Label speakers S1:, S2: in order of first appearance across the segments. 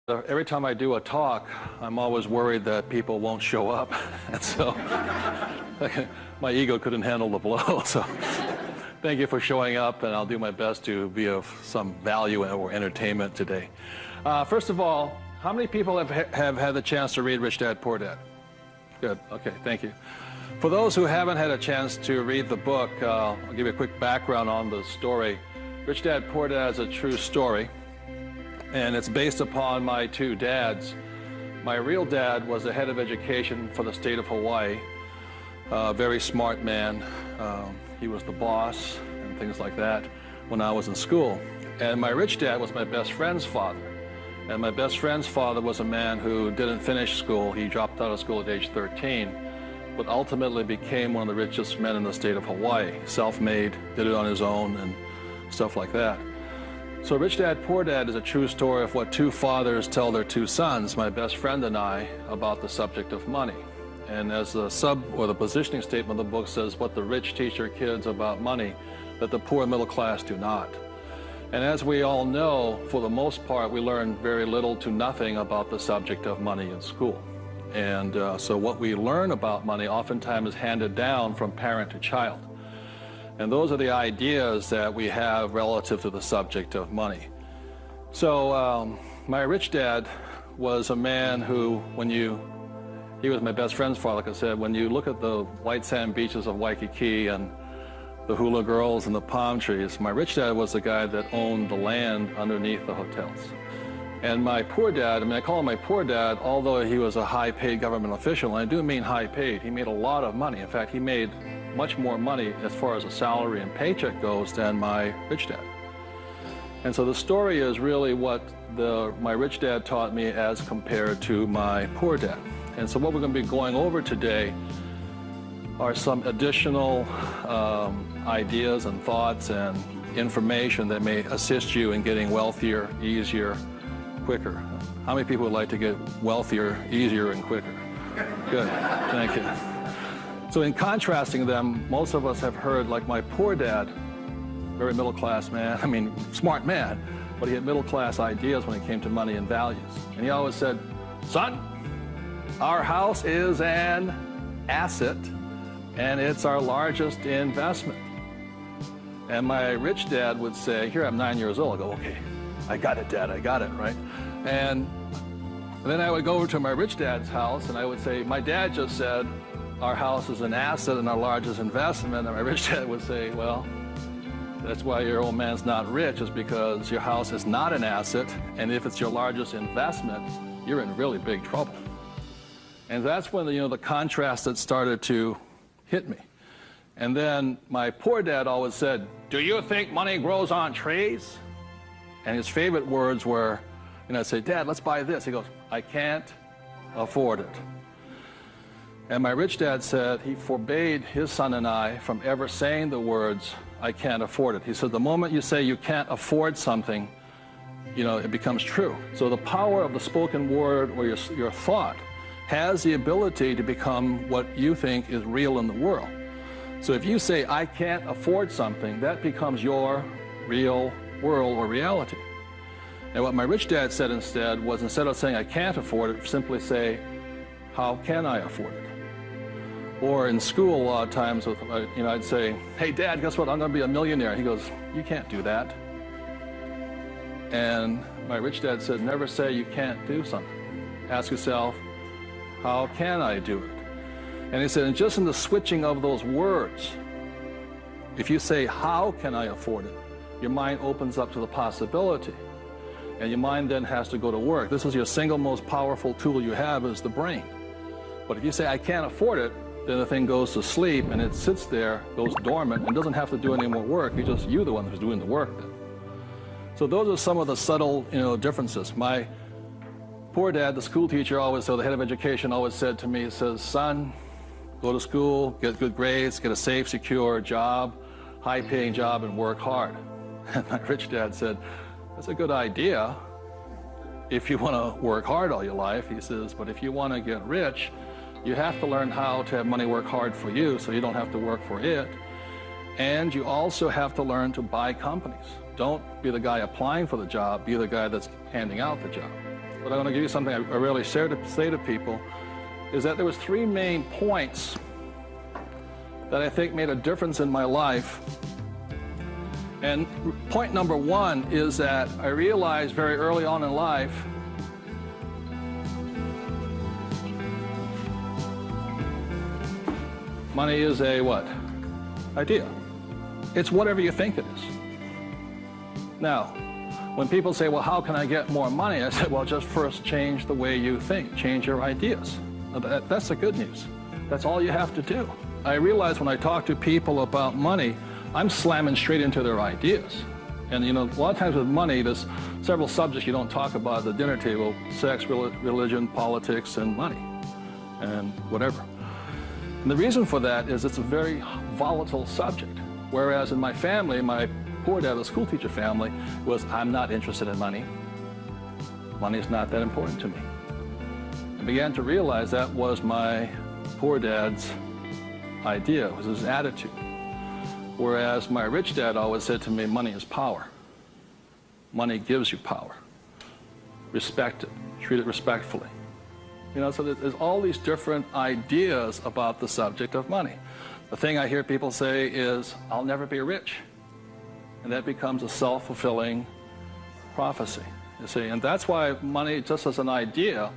S1: Every time I do a talk, I'm always worried that people won't show up, and so my ego couldn't handle the blow. So thank you for showing up, and I'll do my best to be of some value or entertainment today. First of all, how many people have had the chance to read Rich Dad, Poor Dad? Good. Okay, thank you. For those who haven't had a chance to read the book, I'll give you a quick background on the story. Rich Dad, Poor Dad is a true story, and it's based upon my two dads. My real dad was the head of education for the state of Hawaii, a very smart man. He was the boss and things like that when I was in school. And my rich dad was my best friend's father. And my best friend's father was a man who didn't finish school. He dropped out of school at age 13, but ultimately became one of the richest men in the state of Hawaii. Self-made, did it on his own and stuff like that. So Rich Dad, Poor Dad is a true story of what two fathers tell their two sons, my best friend and I, about the subject of money. And as the the positioning statement of the book says, what the rich teach their kids about money, that the poor and middle class do not. And as we all know, for the most part, we learn very little to nothing about the subject of money in school. And so what we learn about money oftentimes is handed down from parent to child. And those are the ideas that we have relative to the subject of money. So my rich dad was a man who, he was my best friend's father, like I said, when you look at the white sand beaches of Waikiki and the hula girls and the palm trees, my rich dad was the guy that owned the land underneath the hotels. And my poor dad, I call him my poor dad, although he was a high-paid government official, and I do mean high-paid. He made a lot of money. In fact, he made much more money as far as a salary and paycheck goes than my rich dad. And so the story is really what my rich dad taught me as compared to my poor dad. And so what we're going to be going over today are some additional ideas and thoughts and information that may assist you in getting wealthier, easier, quicker. How many people would like to get wealthier, easier, and quicker? Good, thank you. So in contrasting them, most of us have heard, like my poor dad, very middle-class man, smart man, but he had middle-class ideas when it came to money and values. And he always said, son, our house is an asset, and it's our largest investment. And my rich dad would say, here, I'm 9 years old. I go, okay, I got it, Dad, I got it, right? And then I would go over to my rich dad's house, and I would say, my dad just said, our house is an asset and our largest investment. And my rich dad would say, well, that's why your old man's not rich, is because your house is not an asset, and if it's your largest investment, you're in really big trouble. And that's when the contrast that started to hit me. And then my poor dad always said, do you think money grows on trees? And his favorite words were, I'd say, Dad, let's buy this. He goes, I can't afford it. And my rich dad said he forbade his son and I from ever saying the words, I can't afford it. He said, the moment you say you can't afford something, it becomes true. So the power of the spoken word or your thought has the ability to become what you think is real in the world. So if you say, I can't afford something, that becomes your real world or reality. And what my rich dad said instead was, instead of saying I can't afford it, simply say, how can I afford it? Or in school, a lot of times, I'd say, hey, Dad, guess what? I'm going to be a millionaire. He goes, you can't do that. And my rich dad said, never say you can't do something. Ask yourself, how can I do it? And he said, and just in the switching of those words, if you say, how can I afford it, your mind opens up to the possibility. And your mind then has to go to work. This is your single most powerful tool you have, is the brain. But if you say, I can't afford it, then the thing goes to sleep and it sits there, goes dormant, and doesn't have to do any more work. You're just the one who's doing the work then. So those are some of the subtle, differences. My poor dad, the school teacher, the head of education, always said to me, he says, son, go to school, get good grades, get a safe, secure job, high-paying job, and work hard. And my rich dad said, that's a good idea if you want to work hard all your life. He says, but if you want to get rich, you have to learn how to have money work hard for you so you don't have to work for it. And you also have to learn to buy companies. Don't be the guy applying for the job, be the guy that's handing out the job. but I'm going to give you something I rarely say to people, is that there was 3 main points that I think made a difference in my life. And point number 1 is that I realized very early on in life money is a what? Idea. It's whatever you think it is. Now, when people say, well, how can I get more money? I said, well, just first change the way you think, change your ideas. That's the good news. That's all you have to do. I realize when I talk to people about money, I'm slamming straight into their ideas. And a lot of times with money, there's several subjects you don't talk about at the dinner table: sex, religion, politics, and money, and whatever. And the reason for that is it's a very volatile subject. Whereas in my family, my poor dad, a school teacher family, was, I'm not interested in money. Money is not that important to me. I began to realize that was my poor dad's idea, was his attitude. Whereas my rich dad always said to me, money is power. Money gives you power. Respect it. Treat it respectfully. So there's all these different ideas about the subject of money. The thing I hear people say is, I'll never be rich. And that becomes a self-fulfilling prophecy, you see. And that's why money, just as an idea,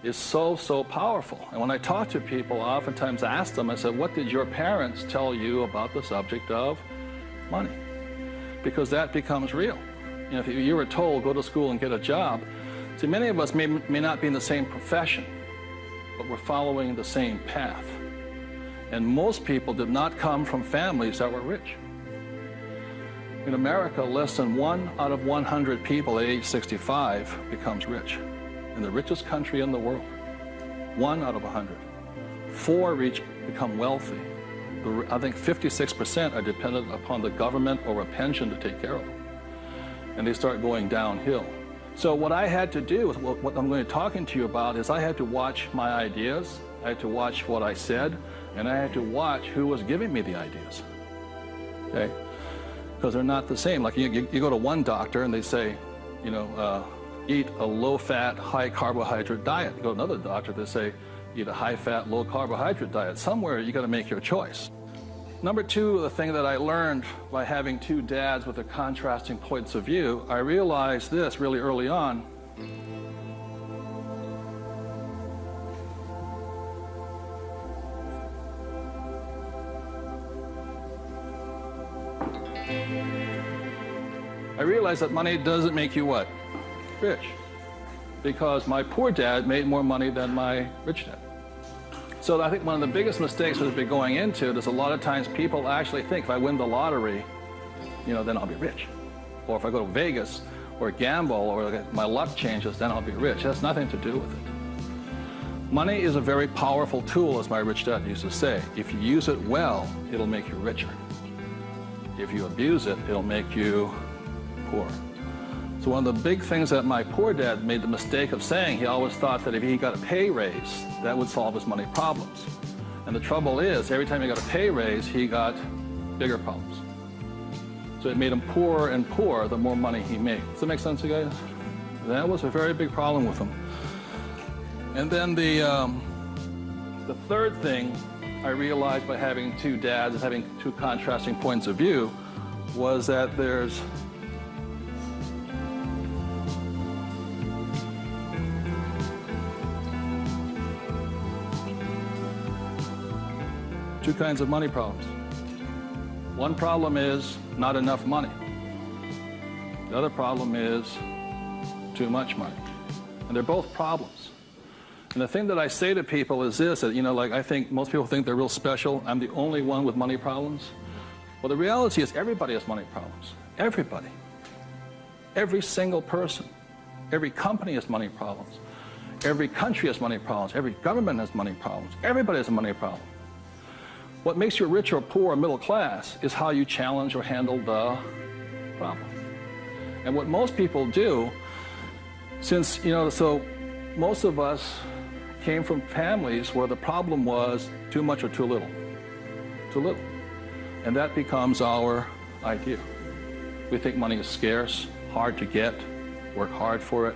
S1: is so powerful. And when I talk to people, I oftentimes ask them, I said, what did your parents tell you about the subject of money? Because that becomes real. If you were told, go to school and get a job, see, many of us may not be in the same profession, but we're following the same path. And most people did not come from families that were rich. In America, less than 1 out of 100 people at age 65 becomes rich. In the richest country in the world, 1 out of 100. 4 become wealthy. I think 56% are dependent upon the government or a pension to take care of them. And they start going downhill. So what I had to do, what I'm going to be talking to you about, is I had to watch my ideas, I had to watch what I said, and I had to watch who was giving me the ideas. Okay? Because they're not the same. Like you go to one doctor and they say, eat a low-fat, high-carbohydrate diet. You go to another doctor, they say, eat a high-fat, low-carbohydrate diet. Somewhere you got to make your choice. Number 2, the thing that I learned by having 2 dads with their contrasting points of view, I realized this really early on. I realized that money doesn't make you what? Rich. Because my poor dad made more money than my rich dad. So I think one of the biggest mistakes we've been going into is a lot of times people actually think if I win the lottery, then I'll be rich. Or if I go to Vegas or gamble or my luck changes, then I'll be rich. It has nothing to do with it. Money is a very powerful tool, as my rich dad used to say. If you use it well, it'll make you richer. If you abuse it, it'll make you poor. So one of the big things that my poor dad made the mistake of saying, he always thought that if he got a pay raise, that would solve his money problems. And the trouble is, every time he got a pay raise, he got bigger problems. So it made him poorer and poorer the more money he made. Does that make sense, you guys? That was a very big problem with him. And then the third thing I realized by having 2 dads and having 2 contrasting points of view was that there's two kinds of money problems. One problem is not enough money. The other problem is too much money. And they're both problems. And the thing that I say to people is this, that, I think most people think they're real special. I'm the only one with money problems. Well, the reality is everybody has money problems. Everybody. Every single person. Every company has money problems. Every country has money problems. Every government has money problems. Everybody has a money problem. What makes you rich or poor or middle class is how you challenge or handle the problem. And what most people do, since, so most of us came from families where the problem was too much or too little. Too little. And that becomes our idea. We think money is scarce, hard to get, work hard for it.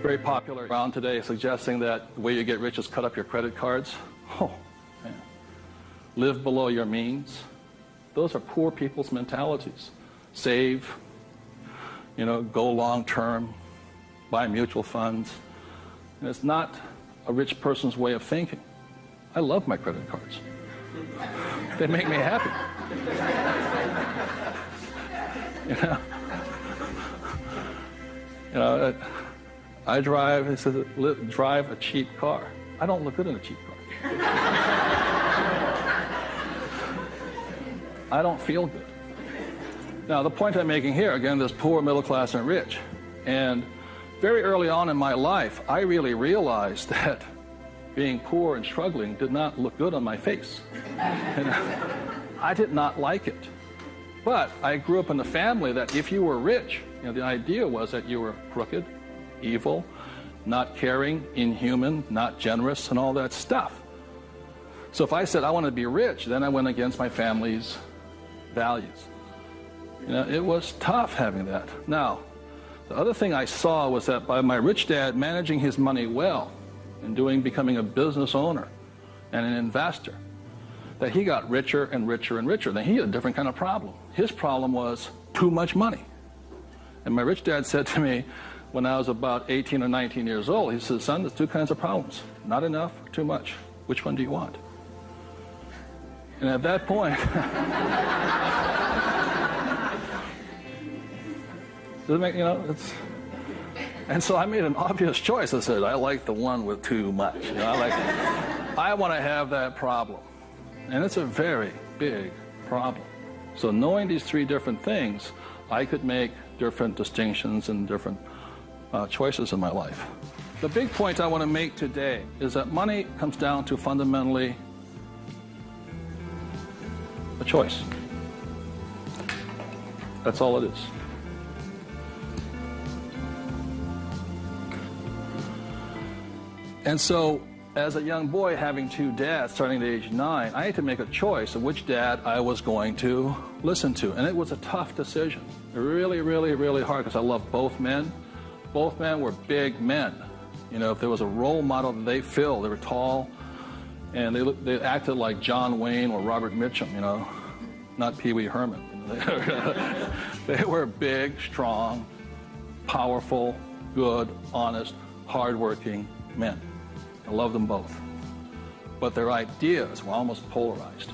S1: Very popular around today, suggesting that the way you get rich is cut up your credit cards. Oh, man. Live below your means. Those are poor people's mentalities. Save, go long term, buy mutual funds. And it's not a rich person's way of thinking. I love my credit cards. They make me happy. I drive, it says, drive a cheap car. I don't look good in a cheap car. I don't feel good. Now, the point I'm making here, again, there's poor, middle class, and rich. And very early on in my life, I really realized that being poor and struggling did not look good on my face. I did not like it. But I grew up in a family that if you were rich, the idea was that you were crooked, evil, not caring, inhuman, not generous, and all that stuff. So if I said I want to be rich, then I went against my family's values. It was tough having that. Now, the other thing I saw was that by my rich dad managing his money well and becoming a business owner and an investor, that he got richer and richer and richer. Then he had a different kind of problem. His problem was too much money. And my rich dad said to me when I was about 18 or 19 years old, he said, son, there's two kinds of problems. Not enough, too much. Which one do you want? And at that point, and so I made an obvious choice. I said, I like the one with too much. I want to have that problem. And it's a very big problem. So knowing these three different things, I could make different distinctions and different choices in my life. The big point I want to make today is that money comes down to fundamentally a choice. That's all it is. And so, as a young boy having two dads starting at age 9, I had to make a choice of which dad I was going to listen to. And it was a tough decision. Really, really, really hard because I loved both men. Both men were big men. If there was a role model that they filled, they were tall, and they acted like John Wayne or Robert Mitchum, not Pee Wee Herman. They were big, strong, powerful, good, honest, hardworking men. I love them both. But their ideas were almost polarized,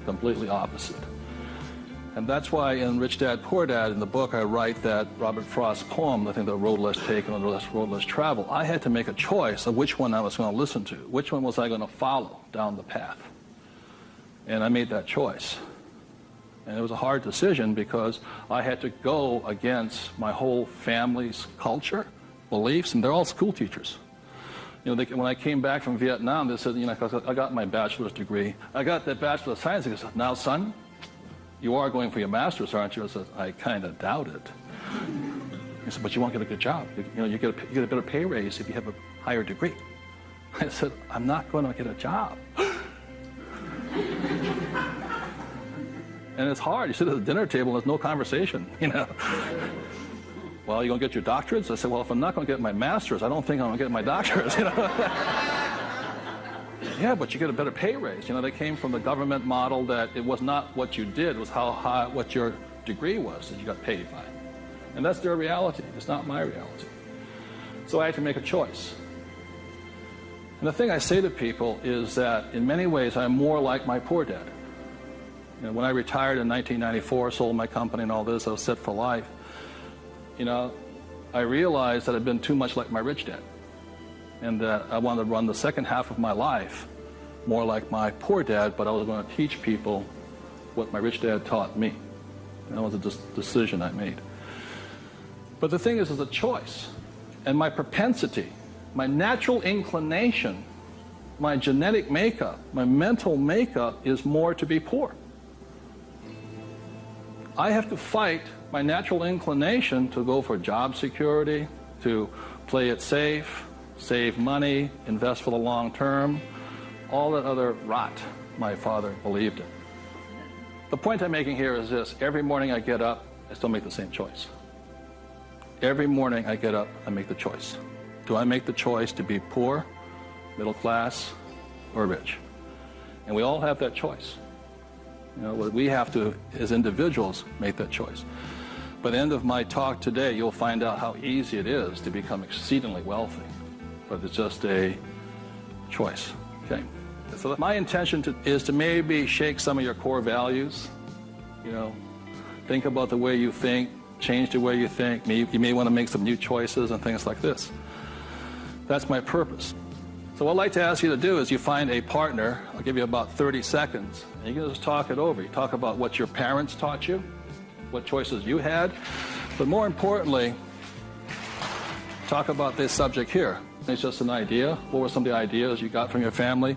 S1: completely opposite. And that's why in Rich Dad, Poor Dad, in the book, I write that Robert Frost's poem, I think The Road Less Taken or The Road Less Traveled, I had to make a choice of which one I was going to listen to. Which one was I going to follow down the path? And I made that choice. And it was a hard decision because I had to go against my whole family's culture, beliefs, and they're all school teachers. When I came back from Vietnam, they said, I got my bachelor's degree. I got that Bachelor of Science. They said, now, son, you are going for your master's, aren't you? I said, I kind of doubt it. He said, but you won't get a good job. You get a better pay raise if you have a higher degree. I said, I'm not going to get a job. And it's hard. You sit at the dinner table and there's no conversation, Well, you going to get your doctorates? I said, well, if I'm not going to get my master's, I don't think I'm going to get my doctorates, Yeah, but you get a better pay raise. They came from the government model that it was not what you did, it was how high, what your degree was that you got paid by. And that's their reality. It's not my reality. So I had to make a choice. And the thing I say to people is that in many ways I'm more like my poor dad. When I retired in 1994, sold my company and all this, I was set for life. I realized that I'd been too much like my rich dad, and that I wanted to run the second half of my life more like my poor dad, but I was going to teach people what my rich dad taught me. And that was a decision I made. But the thing is, it's a choice. And my propensity, my natural inclination, my genetic makeup, my mental makeup is more to be poor. I have to fight my natural inclination to go for job security, to play it safe, save money, invest for the long term, all that other rot my father believed in. The point I'm making here is this: every morning I get up, I still make the same choice. Every morning I get up, I make the choice. Do I make the choice to be poor, middle class, or rich? And we all have that choice. We have to, as individuals, make that choice. By the end of my talk today, you'll find out how easy it is to become exceedingly wealthy. But it's just a choice. Okay. So my intention is to maybe shake some of your core values. Think about the way you think, change the way you think. You may want to make some new choices and things like this. That's my purpose. So what I'd like to ask you to do is you find a partner. I'll give you about 30 seconds. And you can just talk it over. You talk about what your parents taught you, what choices you had. But more importantly, talk about this subject here. It's just an idea. What were some of the ideas you got from your family?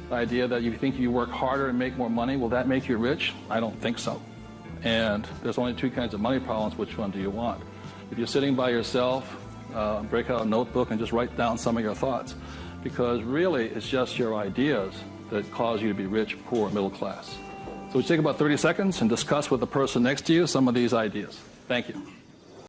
S1: The idea that you think you work harder and make more money, will that make you rich? I don't think so. And there's only two kinds of money problems. Which one do you want? If you're sitting by yourself, break out a notebook and just write down some of your thoughts. Because really, it's just your ideas that cause you to be rich, poor, middle class. So we take about 30 seconds and discuss with the person next to you some of these ideas. Thank you.